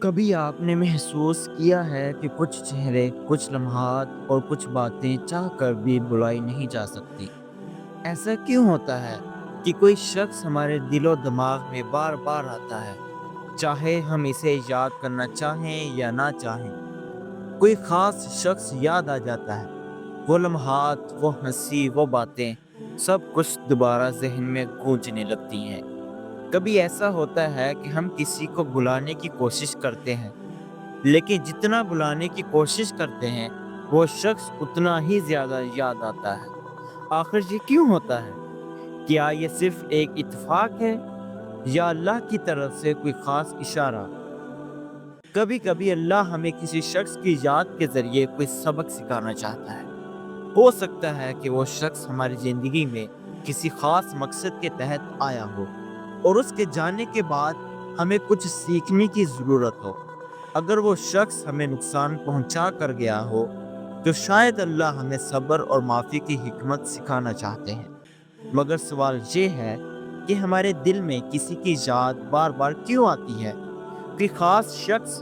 कभी आपने महसूस किया है कि कुछ चेहरे, कुछ लम्हात और कुछ बातें चाह कर भी भुलाई नहीं जा सकती? ऐसा क्यों होता है कि कोई शख्स हमारे दिलो दिमाग में बार-बार आता है, चाहे हम इसे याद करना चाहें या ना चाहें? कोई ख़ास शख्स याद आ जाता है, वो लम्हात, वो हँसी, वो बातें, सब कुछ दोबारा ज़हन में गूंजने लगती हैं। कभी ऐसा होता है कि हम किसी को भुलाने की कोशिश करते हैं, लेकिन जितना भुलाने की कोशिश करते हैं, वो शख्स उतना ही ज़्यादा याद आता है। आखिर ये क्यों होता है? क्या ये सिर्फ़ एक इत्तेफ़ाक है या अल्लाह की तरफ से कोई ख़ास इशारा? कभी-कभी अल्लाह हमें किसी शख्स की याद के ज़रिए कोई सबक सिखाना चाहता है। हो सकता है कि वो शख्स हमारी ज़िंदगी में किसी ख़ास मकसद के तहत आया हो और उसके जाने के बाद हमें कुछ सीखने की ज़रूरत हो। अगर वो शख्स हमें नुकसान पहुंचा कर गया हो, तो शायद अल्लाह हमें सब्र और माफ़ी की हिकमत सिखाना चाहते हैं। मगर सवाल ये है कि हमारे दिल में किसी की याद बार-बार क्यों आती है? कोई ख़ास शख्स,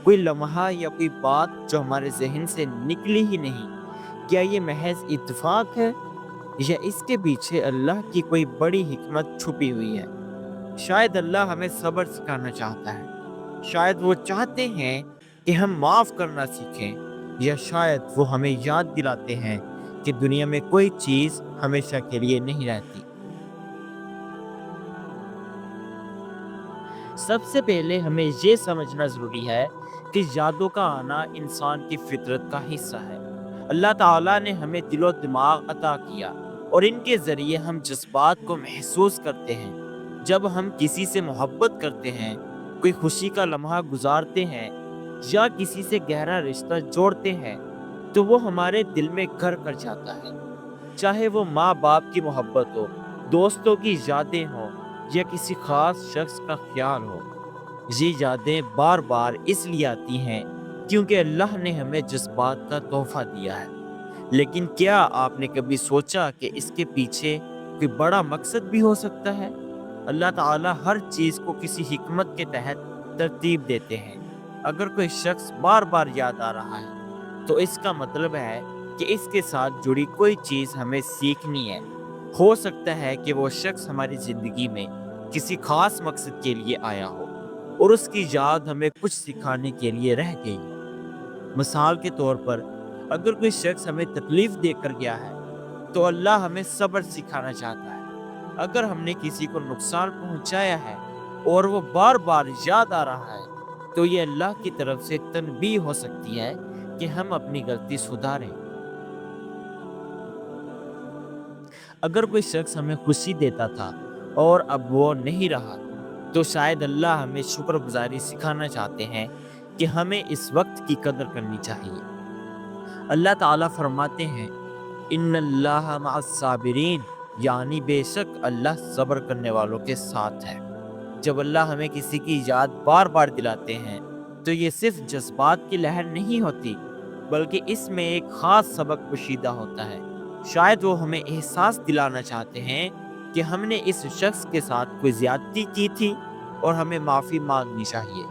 कोई लम्हा या कोई बात जो हमारे ज़हन से निकली ही नहीं। क्या ये महज़ इत्तेफ़ाक है या इसके पीछे अल्लाह की कोई बड़ी हिकमत छुपी हुई है? शायद अल्लाह हमें सब्र सिखाना चाहता है। शायद वो चाहते हैं कि हम माफ़ करना सीखें, या शायद वो हमें याद दिलाते हैं कि दुनिया में कोई चीज़ हमेशा के लिए नहीं रहती। सबसे पहले हमें ये समझना ज़रूरी है कि यादों का आना इंसान की फितरत का हिस्सा है। अल्लाह ताला ने हमें दिलो दिमाग अता किया और इनके ज़रिए हम जज्बात को महसूस करते हैं। जब हम किसी से मोहब्बत करते हैं, कोई खुशी का लम्हा गुजारते हैं या किसी से गहरा रिश्ता जोड़ते हैं, तो वो हमारे दिल में घर कर जाता है। चाहे वो माँ बाप की मोहब्बत हो, दोस्तों की यादें हों या किसी खास शख्स का ख्याल हो, ये यादें बार बार इसलिए आती हैं क्योंकि अल्लाह ने हमें जज्बात का तोहफा दिया है। लेकिन क्या आपने कभी सोचा कि इसके पीछे कोई बड़ा मकसद भी हो सकता है? अल्लाह ताला हर चीज़ को किसी हिकमत के तहत तरतीब देते हैं। अगर कोई शख्स बार बार याद आ रहा है, तो इसका मतलब है कि इसके साथ जुड़ी कोई चीज़ हमें सीखनी है। हो सकता है कि वो शख्स हमारी ज़िंदगी में किसी खास मकसद के लिए आया हो और उसकी याद हमें कुछ सिखाने के लिए रह गई हो। मिसाल के तौर पर, अगर कोई शख्स हमें तकलीफ देकर गया है, तो अल्लाह हमें सब्र सिखाना चाहता है। अगर हमने किसी को नुकसान पहुंचाया है और वो बार बार याद आ रहा है, तो ये अल्लाह की तरफ से तनबीह हो सकती है कि हम अपनी गलती सुधारें। अगर कोई शख्स हमें खुशी देता था और अब वो नहीं रहा, तो शायद अल्लाह हमें शुक्रगुजारी सिखाना चाहते हैं कि हमें इस वक्त की कदर करनी चाहिए। अल्लाह ताला फरमाते हैं, इन्नल्लाह मअस-साबिरीन, यानी बेशक अल्लाह सब्र करने वालों के साथ है। जब अल्लाह हमें किसी की याद बार बार दिलाते हैं, तो ये सिर्फ जज्बात की लहर नहीं होती, बल्कि इसमें एक खास सबक पोशीदा होता है। शायद वो हमें एहसास दिलाना चाहते हैं कि हमने इस शख्स के साथ कोई ज्यादती की थी और हमें माफ़ी मांगनी चाहिए।